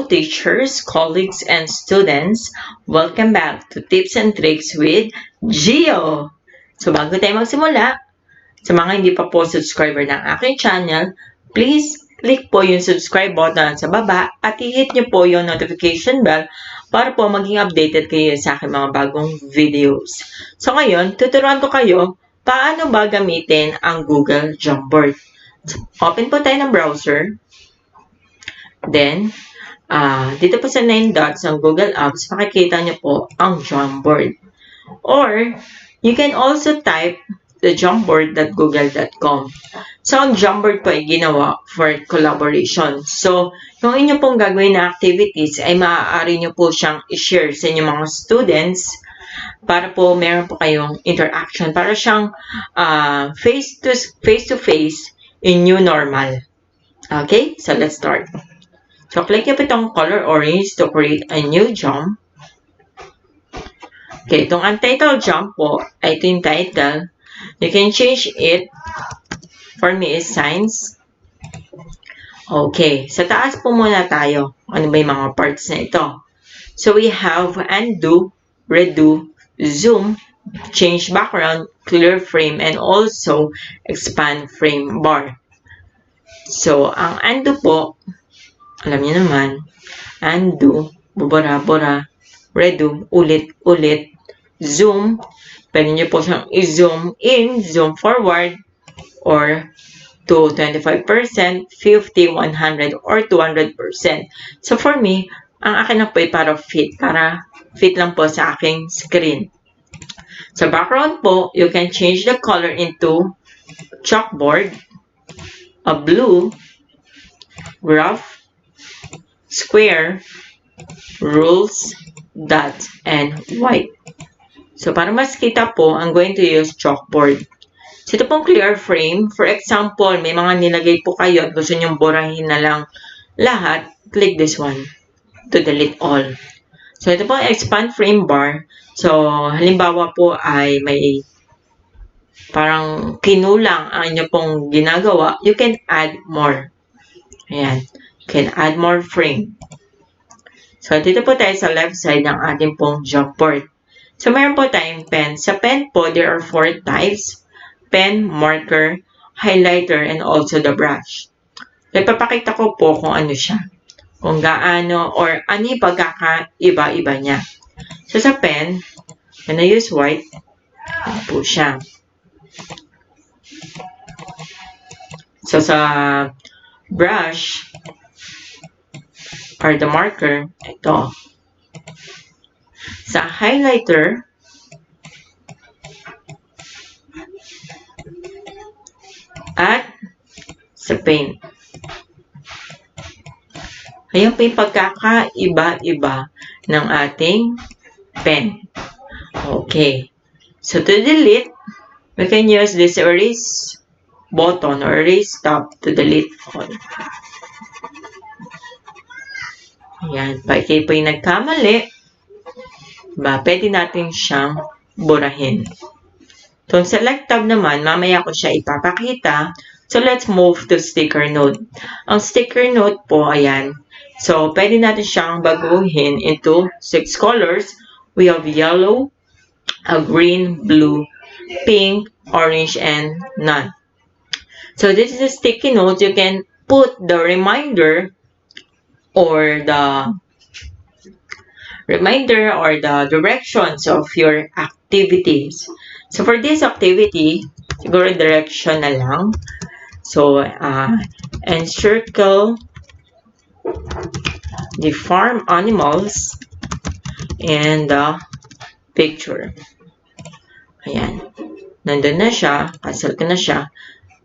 teachers, colleagues, and students. Welcome back to Tips and Tricks with Gio! So bago tayo magsimula, sa mga hindi pa po subscriber ng aking channel, please click po yung subscribe button sa baba at i-hit nyo po yung notification bell para po maging updated kayo sa aking mga bagong videos. So ngayon, tuturuan ko kayo paano ba gamitin ang Google Jamboard. So, open po tayo ng browser. Then, dito po sa 9 dots ng Google Apps, makikita nyo po ang Jamboard. Or, you can also type the jamboard.google.com. So, ang Jamboard po ay ginawa for collaboration. So, yung inyo pong gagawin na activities ay maaari nyo po siyang i-share sa inyong mga students para po meron po kayong interaction. Para siyang face-to-face in new normal. Okay? So, let's start. So, click nyo po itong color orange to create a new jump. Okay, itong untitled jump po, ay ito yung title. You can change it. For me, is science. Okay, sa taas po muna tayo. Ano ba yung mga parts na ito? So, we have undo, redo, zoom, change background, clear frame, and also expand frame bar. So, ang undo po, alam niyo naman, undo, bubara-bura, redo, ulit-ulit, zoom, pwede niyo po siyang i-zoom in, zoom forward, or to 25%, 50, 100, or 200%. So for me, ang akin na po ay para fit lang po sa aking screen. Sa background po, you can change the color into chalkboard, a blue, graph, square, rules, dots, and white. So, para mas kita po, I'm going to use chalkboard. So, ito pong clear frame. For example, may mga nilagay po kayo at gusto nyong burahin na lang lahat, click this one to delete all. So, ito pong expand frame bar. So, halimbawa po ay may parang kinulang ang inyo pong ginagawa, you can add more. Ayan. Can add more frame. So, dito po tayo sa left side ng ating pong Jamboard. So, mayroon po tayong pen. Sa pen po, there are 4 types. Pen, marker, highlighter, and also the brush. So, ipapakita ko po kung ano siya. Kung gaano or ano yung pagkakaiba-iba niya. So, sa pen, when I use white, ano po siya. So, sa brush, or the marker, ito. Sa highlighter, at sa paint. Ayan po yung pagkakaiba-iba ng ating pen. Okay. So, to delete, we can use this erase button or erase tab to delete all. Ayan. Pag kayo po yung nagkamali, pwede natin siyang burahin. So, select tab naman, mamaya ko siya ipapakita. So, let's move to sticker note. Ang sticker note po, ayan. So, pwede natin siyang baguhin into 6 colors. We have yellow, a green, blue, pink, orange, and none. So, this is a sticky note. You can put the reminder or the directions of your activities. So, for this activity, siguro direction na lang. So, encircle the farm animals and the picture. Ayan. Nandun na siya. Cancel ko na siya.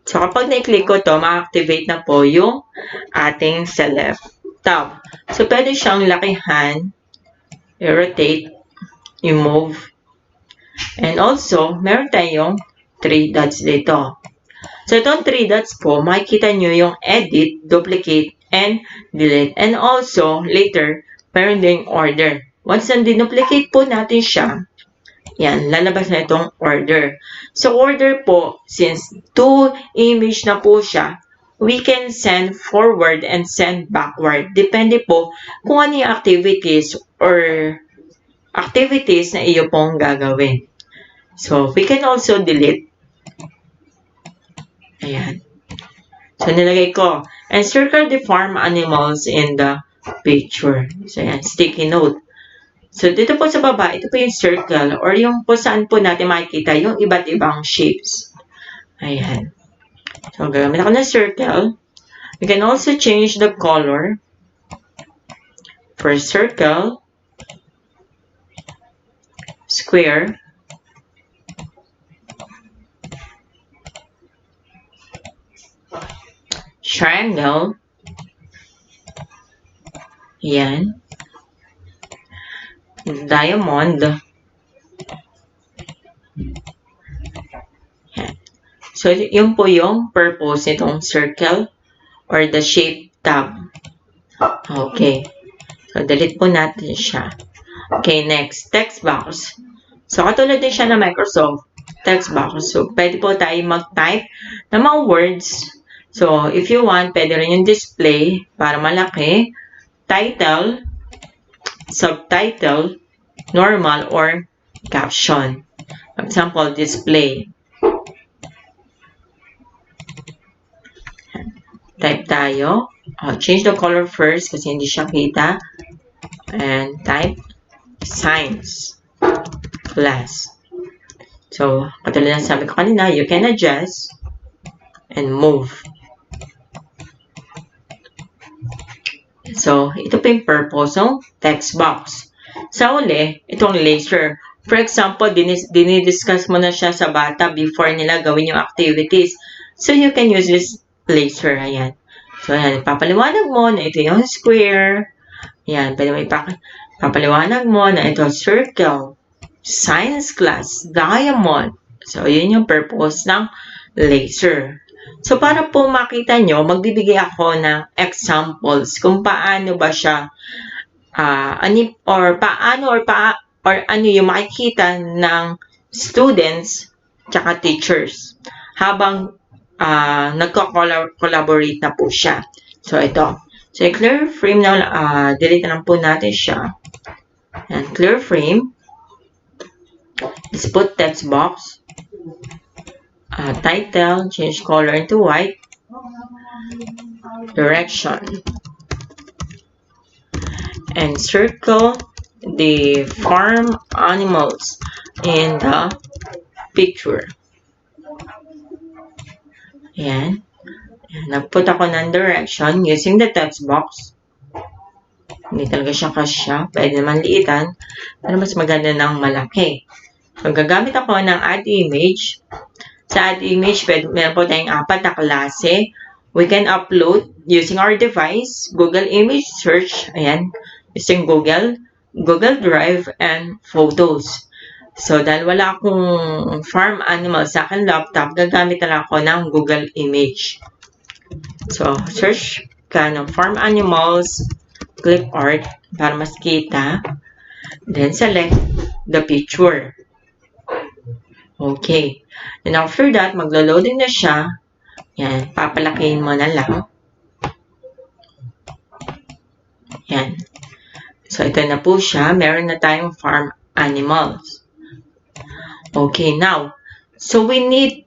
So, kapag na-click ko to, ma-activate na po yung ating select tab. So, pwede siyang lakihan, i-rotate, i-move, and also, meron tayong 3 dots dito. So, itong 3 dots po, makikita nyo yung edit, duplicate, and delete. And also, later, meron din order. Once na-duplicate po natin siya, yan, lalabas na itong order. So, order po, since 2 image na po siya, we can send forward and send backward. Depende po kung ano yung activities na iyo pong gagawin. So, we can also delete. Ayan. So, nilagay ko. And circle the farm animals in the picture. So, ayan. Sticky note. So, dito po sa baba, ito po yung circle or yung po saan po natin makikita yung iba't ibang shapes. Ayan. So, gagamit ako ng circle. You can also change the color. For circle, square, triangle, ayan, diamond, ayan. So, yun po yung purpose nitong circle or the shape tab. Okay. So, delete po natin siya. Okay, next, text box. So, katulad din siya ng Microsoft text box. So, pwede po tayo mag-type ng mga words. So, if you want, pwede rin yung display para malaki, title, subtitle, normal, or caption. For example, display. Type tayo. Change the color first kasi hindi siya kita. And type science class. So, katulad ng sabi ko kanina, you can adjust and move. So, ito po yung purpose ng text box. Sa uli, itong laser. For example, dinidiscuss mo na siya sa bata before nila gawin yung activities. So, you can use this laser. Ayan. So, ayan. Ipapaliwanag mo na ito yung square. Ayan. Pwede mo ipapaliwanag mo na ito circle, science class, diamond. So, yun yung purpose ng laser. So, para po makita nyo, magbibigay ako ng examples kung paano ba siya, ano yung makikita ng students tsaka teachers habang nagko-collaborate na po siya. So, ito. So, clear frame na, delete na lang po natin siya. And clear frame. Let's put text box. Title, change color into white. Direction. And circle the farm animals in the picture. Ayan. Nagput ako ng direction using the text box. Hindi talaga siya kasya. Pwede naman liitan. Pero mas maganda ng malaki. So, gagamit ako ng add image. Sa add image, meron po tayong 4 na klase. We can upload using our device, Google Image Search, ayan, using Google Drive, and Photos. So, dahil wala akong farm animal sa akin laptop, gagamit na lang ako ng Google Image. So, search ka ng farm animals, click art, para mas kita. Then, select the picture. Okay. And after that, maglo-loading na siya. Yan. Papalakihin mo na lang. Yan. So, ito na po siya. Meron na tayong farm animals. Okay, now. So, we need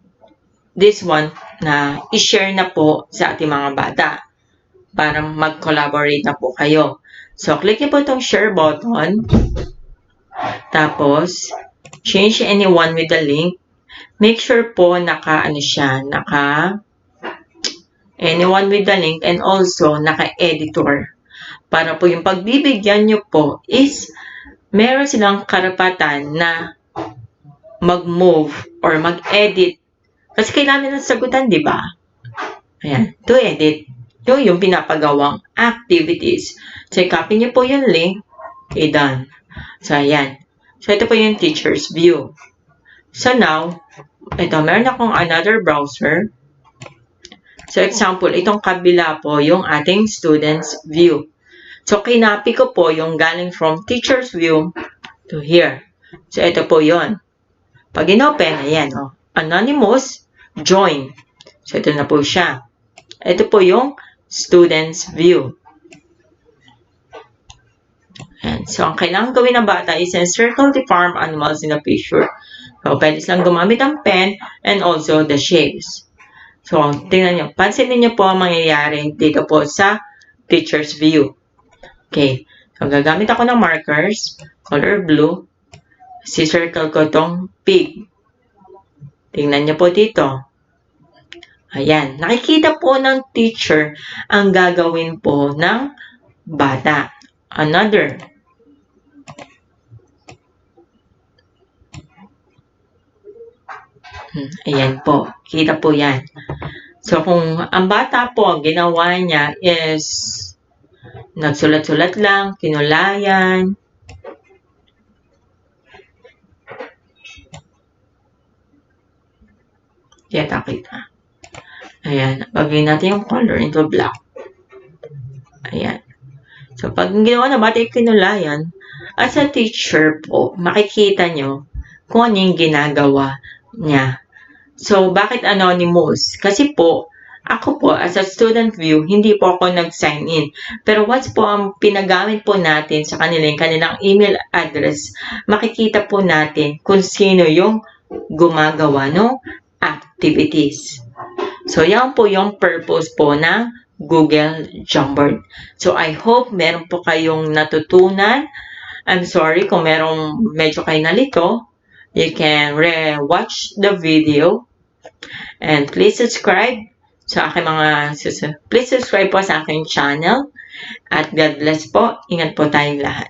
this one na i-share na po sa ating mga bata para mag-collaborate na po kayo. So, click niyo po itong share button. Tapos, change anyone with the link. Make sure po anyone with the link and also naka-editor. Para po yung pagbibigyan nyo po is meron silang karapatan na mag-move or mag-edit. Kasi kailangan ng sagutan, di ba? Ayan, to edit. Yung pinapagawang activities. So, copy nyo po yung link. Okay, done. So, ayan. So, ito po yung teacher's view. So, now, ito, meron akong another browser. So, example, itong kabila po yung ating student's view. So, kinapi ko po yung galing from teacher's view to here. So, ito po yon. Pag in-open, ayan, anonymous, join. So, ito na po siya. Ito po yung student's view. Ayan. So, ang kailangan gawin ng bata is encircle the farm animals in a picture. So, pwede silang gumamit ng pen and also the shapes. So, tingnan nyo. Pansinin nyo po ang mangyayari dito po sa teacher's view. Okay. So, gagamit ako ng markers, color blue. Si-circle ko tong pig. Tingnan nyo po dito. Ayan. Nakikita po ng teacher ang gagawin po ng bata. Another. Ayan po. Kita po yan. So, kung ang bata po, ginawa niya is nagsulat-sulat lang, kinulayan. Kita. Ayan. Bagay natin yung color into black. Ayan. So, pag ginawa na bata yung kinulayan, as a teacher po, makikita nyo kung ano yung ginagawa niya. So, bakit anonymous? Kasi po, ako po, as a student view, hindi po ako nag-sign in. Pero once po ang pinagamit po natin sa kanilang email address, makikita po natin kung sino yung gumagawa ng activities. So, yan po yung purpose po ng Google Jamboard. So, I hope meron po kayong natutunan. I'm sorry kung merong medyo kayo nalito. You can re-watch the video. And please subscribe sa aking please subscribe po sa aking channel. At God bless po. Ingat po tayong lahat.